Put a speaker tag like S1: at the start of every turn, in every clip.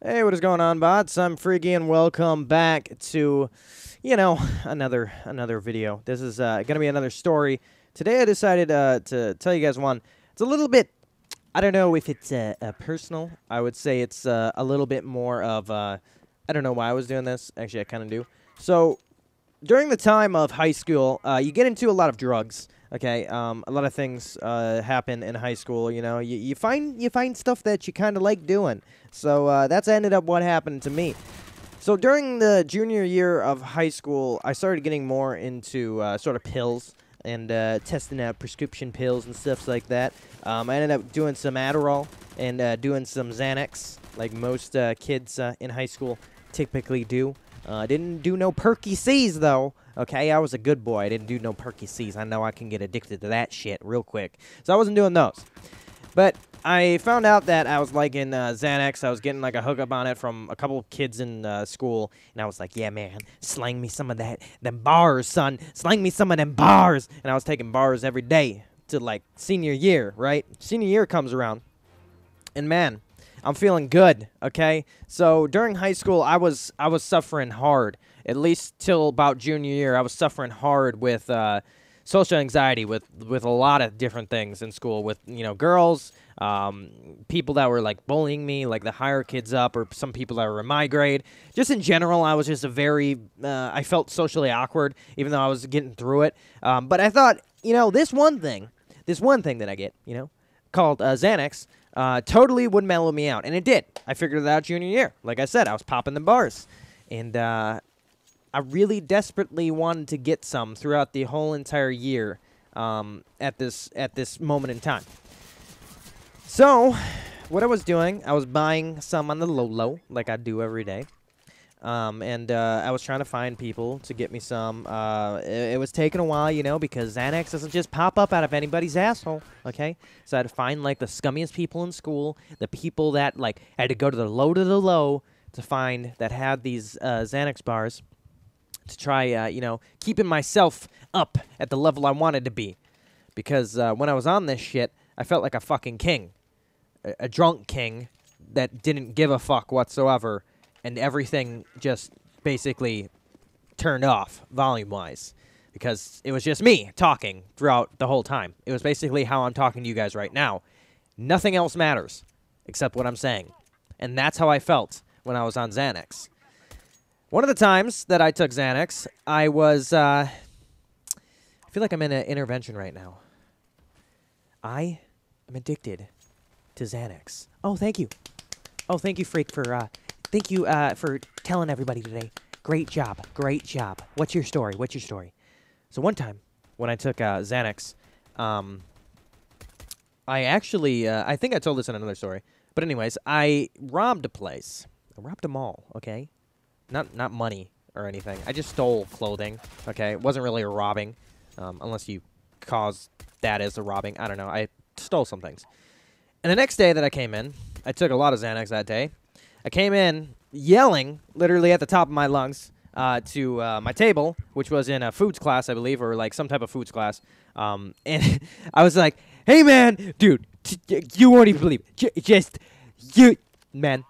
S1: Hey, what is going on, bots? I'm Freaky, and welcome back to, another video. This is gonna be another story. Today, I decided to tell you guys one. It's a little bit, I don't know if it's personal. I would say it's a little bit more of, I don't know why I was doing this. Actually, I kind of do. So, during the time of high school, you get into a lot of drugs. Okay, a lot of things happen in high school. You know, you find stuff that you kind of like doing. So that's ended up what happened to me. So during the junior year of high school, I started getting more into sort of pills and testing out prescription pills and stuff like that. I ended up doing some Adderall and doing some Xanax, like most kids in high school typically do. I didn't do no perky C's, though. Okay, I was a good boy. I didn't do no perky C's. I know I can get addicted to that shit real quick. So I wasn't doing those. But I found out that I was liking Xanax. I was getting like a hookup on it from a couple of kids in school. And I was like, yeah, man, slang me some of them bars, son. Slang me some of them bars. And I was taking bars every day to like senior year, right? Senior year comes around. And man, I'm feeling good, okay? So during high school, I was suffering hard. At least till about junior year, I was suffering hard with social anxiety, with a lot of different things in school, with, girls, people that were, like, bullying me, like the higher kids up, or some people that were in my grade. Just in general, I was just a very, I felt socially awkward, even though I was getting through it. But I thought, this one thing that I get, called Xanax, totally would mellow me out. And it did. I figured it out junior year. Like I said, I was popping the bars. And I really desperately wanted to get some throughout the whole entire year at this moment in time. So what I was doing, I was buying some on the low, like I do every day. And I was trying to find people to get me some. It was taking a while, because Xanax doesn't just pop up out of anybody's asshole, okay? So I had to find, like, the scummiest people in school, the people that, like, had to go to the low to find that had these Xanax bars to try, keeping myself up at the level I wanted to be. Because when I was on this shit, I felt like a fucking king. A drunk king that didn't give a fuck whatsoever. And everything just basically turned off volume-wise because it was just me talking throughout the whole time. It was basically how I'm talking to you guys right now. Nothing else matters except what I'm saying. And that's how I felt when I was on Xanax. One of the times that I took Xanax, I was, I feel like I'm in an intervention right now. I am addicted to Xanax. Oh, thank you. Oh, thank you, Freak, for, thank you for telling everybody today. Great job. Great job. What's your story? What's your story? So one time when I took Xanax, I actually, I think I told this in another story. But anyways, I robbed a place. I robbed a mall, okay? Not money or anything. I just stole clothing, okay? It wasn't really a robbing, unless you cause that as a robbing. I don't know. I stole some things. And the next day that I came in, I took a lot of Xanax that day. I came in yelling, literally at the top of my lungs, to my table, which was in a foods class, I believe, or like some type of foods class. And I was like, hey, man, dude, you won't even believe it. Man,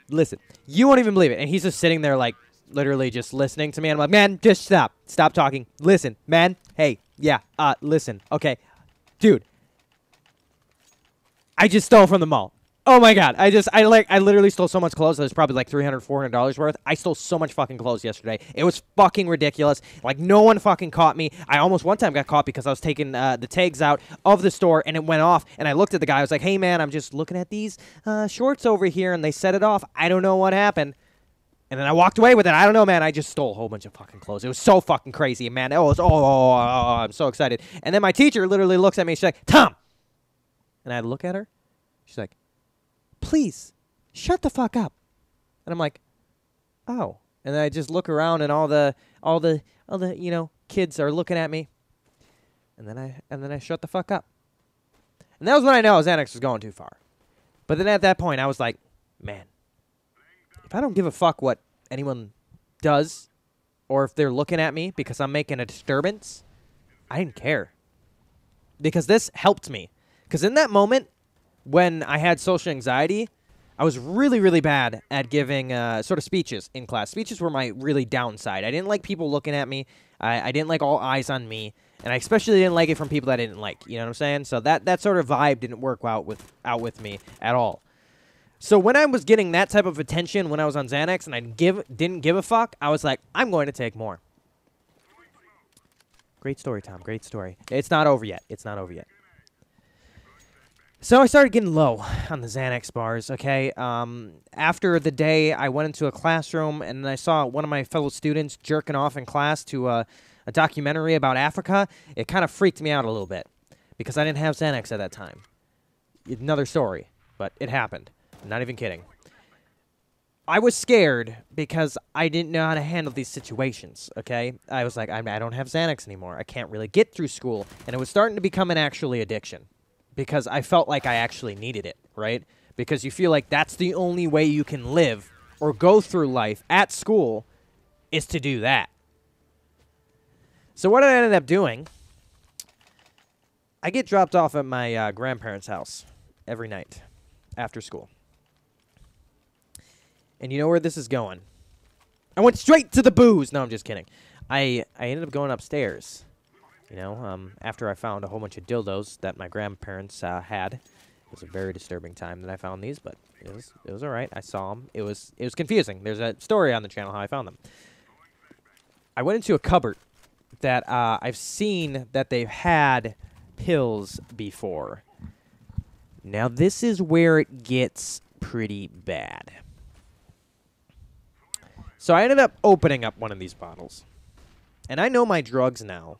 S1: listen, you won't even believe it. And he's just sitting there, like, literally just listening to me. And I'm like, man, just stop. Stop talking. Listen, man. Hey, yeah, listen. Okay, dude. I just stole from the mall. Oh my god, I literally stole so much clothes. It was probably like $300, $400 worth. I stole so much fucking clothes yesterday. It was fucking ridiculous. Like, no one fucking caught me. I almost one time got caught because I was taking the tags out of the store, and it went off, and I looked at the guy. I was like, hey, man, I'm just looking at these shorts over here, and they set it off. I don't know what happened. And then I walked away with it. I don't know, man. I just stole a whole bunch of fucking clothes. It was so fucking crazy, man. I'm so excited. And then my teacher literally looks at me. She's like, Tom. And I look at her. She's like, please, shut the fuck up. And I'm like, oh. And then I just look around, and all the kids are looking at me. And then I shut the fuck up. And that was when I know Xanax was going too far. But then at that point, I was like, man, if I don't give a fuck what anyone does, or if they're looking at me because I'm making a disturbance, I didn't care. Because this helped me. Because in that moment, when I had social anxiety, I was really, really bad at giving sort of speeches in class. Speeches were my really downside. I didn't like people looking at me. I didn't like all eyes on me. And I especially didn't like it from people that I didn't like. You know what I'm saying? So that sort of vibe didn't work out with me at all. So when I was getting that type of attention when I was on Xanax and I didn't give a fuck, I was like, I'm going to take more. Great story, Tom. Great story. It's not over yet. It's not over yet. So I started getting low on the Xanax bars, okay? After the day, I went into a classroom, and I saw one of my fellow students jerking off in class to a documentary about Africa. It kind of freaked me out a little bit, because I didn't have Xanax at that time. Another story, but it happened. I'm not even kidding. I was scared because I didn't know how to handle these situations, okay? I was like, I don't have Xanax anymore. I can't really get through school, and it was starting to become an actually addiction. Because I felt like I actually needed it, right? Because you feel like that's the only way you can live or go through life at school is to do that. So what I ended up doing, I get dropped off at my grandparents' house every night after school. And you know where this is going. I went straight to the booze. No, I'm just kidding. I ended up going upstairs. You know, after I found a whole bunch of dildos that my grandparents had. It was a very disturbing time that I found these, but it was all right. I saw them. It was confusing. There's a story on the channel how I found them. I went into a cupboard that I've seen that they've had pills before. Now, this is where it gets pretty bad. So I ended up opening up one of these bottles. And I know my drugs now.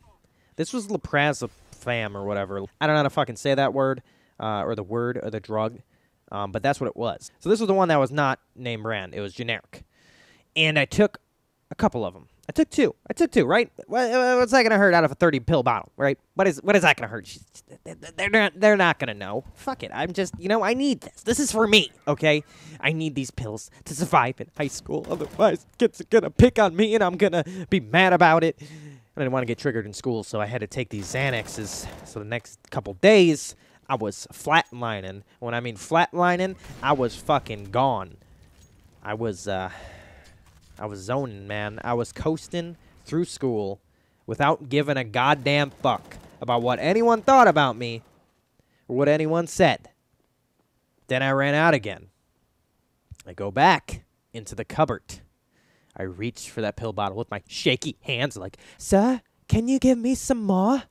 S1: This was Lorazepam or whatever. I don't know how to fucking say that word, or the drug, but that's what it was. So this was the one that was not name brand. It was generic. And I took a couple of them. I took two, right? What's that going to hurt out of a 30-pill bottle, right? What is that going to hurt? They're not going to know. Fuck it. I'm just, you know, I need this. This is for me, okay? I need these pills to survive in high school. Otherwise, kids are going to pick on me, and I'm going to be mad about it. I didn't want to get triggered in school, so I had to take these Xanaxes. So the next couple days, I was flatlining. When I mean flatlining, I was fucking gone. I was zoning, man. I was coasting through school without giving a goddamn fuck about what anyone thought about me or what anyone said. Then I ran out again. I go back into the cupboard. I reached for that pill bottle with my shaky hands like, "Sir, can you give me some more?"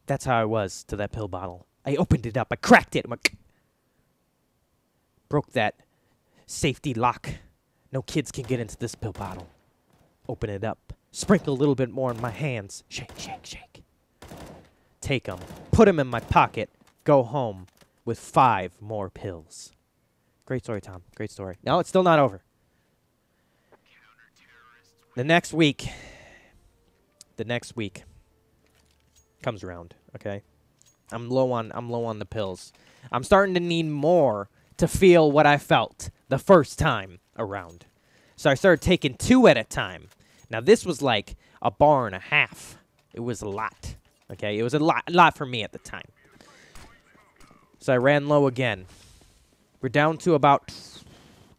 S1: That's how I was to that pill bottle. I opened it up. I cracked it. Broke that safety lock. No kids can get into this pill bottle. Open it up. Sprinkle a little bit more in my hands. Shake, shake, shake. Take them. Put them in my pocket. Go home with 5 more pills. Great story, Tom. Great story. No, it's still not over. The next week comes around, okay? I'm low on the pills. I'm starting to need more to feel what I felt the first time around. So I started taking 2 at a time. Now this was like a bar and a half. It was a lot. Okay? It was a lot for me at the time. So I ran low again. We're down to about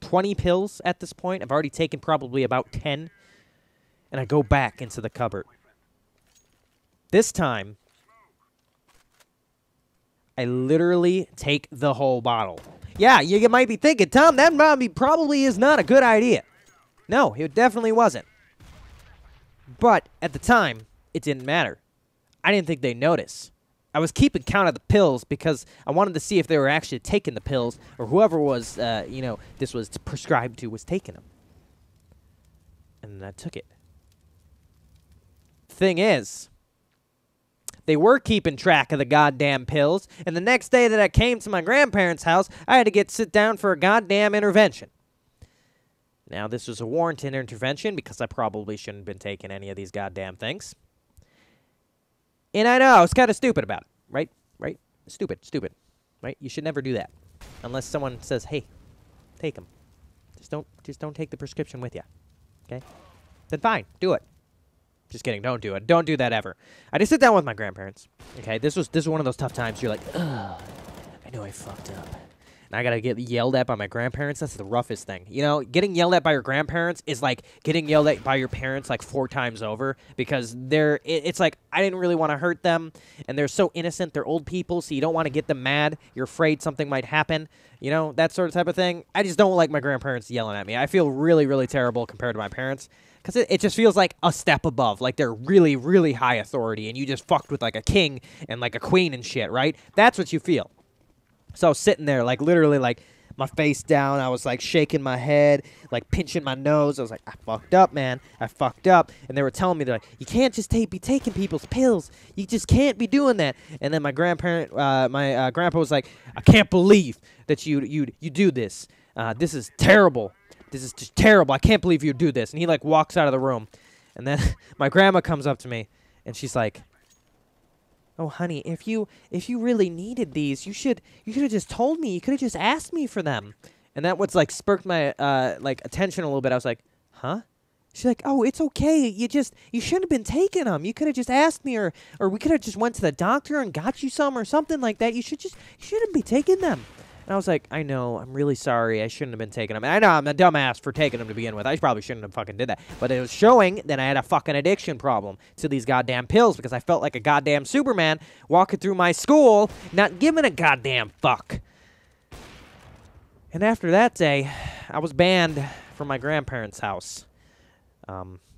S1: 20 pills at this point. I've already taken probably about 10. And I go back into the cupboard. This time, I literally take the whole bottle. Yeah, you might be thinking, Tom, that probably is not a good idea. No, it definitely wasn't. But at the time, it didn't matter. I didn't think they'd notice. I was keeping count of the pills because I wanted to see if they were actually taking the pills or whoever was, this was prescribed to was taking them. And I took it. Thing is, they were keeping track of the goddamn pills, and the next day that I came to my grandparents' house, I had to sit down for a goddamn intervention. Now, this was a warranted intervention because I probably shouldn't have been taking any of these goddamn things. And I know, I was kind of stupid about it, right? Right? Stupid, right? You should never do that unless someone says, hey, take them. Just don't take the prescription with you, okay? Then fine, do it. Just kidding. Don't do it. Don't do that ever. I just sit down with my grandparents. Okay, this was one of those tough times. You're like, ugh, I know I fucked up. and I gotta get yelled at by my grandparents. That's the roughest thing. You know, getting yelled at by your grandparents is like getting yelled at by your parents like 4 times over, because it's like, I didn't really want to hurt them, and they're so innocent. They're old people, so you don't want to get them mad. You're afraid something might happen. You know, that sort of type of thing. I just don't like my grandparents yelling at me. I feel really, really terrible compared to my parents, because it just feels like a step above. Like they're really, really high authority, and you just fucked with like a king and like a queen and shit, right? That's what you feel. So I was sitting there, like literally like my face down. I was like shaking my head, like pinching my nose. I was like, I fucked up, man. I fucked up. And they were telling me, they're like, you can't just be taking people's pills. You just can't be doing that. And then my grandpa was like, I can't believe that you do this. This is terrible. This is just terrible. I can't believe you do this. And he like walks out of the room. And then my grandma comes up to me, and she's like, oh, honey, if you really needed these, you could have just told me. You could have just asked me for them. And that was like sparked my like attention a little bit. I was like, huh? She's like, oh, it's okay. You shouldn't have been taking them. You could have just asked me, or we could have just went to the doctor and got you some or something like that. You shouldn't be taking them. And I was like, I know, I'm really sorry. I shouldn't have been taking them. And I know I'm a dumbass for taking them to begin with. I probably shouldn't have fucking did that. But it was showing that I had a fucking addiction problem to these goddamn pills, because I felt like a goddamn Superman walking through my school, not giving a goddamn fuck. And after that day, I was banned from my grandparents' house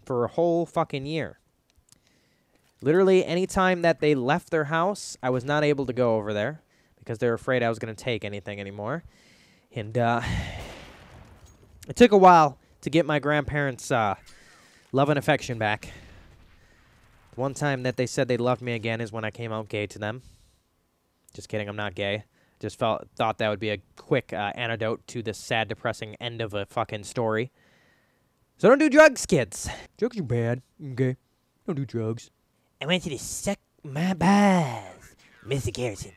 S1: for a whole fucking year. Literally, any time that they left their house, I was not able to go over there, because they were afraid I was going to take anything anymore. And it took a while to get my grandparents' love and affection back. One time that they said they loved me again is when I came out gay to them. Just kidding, I'm not gay. Just thought that would be a quick antidote to this sad, depressing end of a fucking story. So don't do drugs, kids. Drugs are bad. Okay? Don't do drugs. I want you to suck my balls, Mr. Garrison.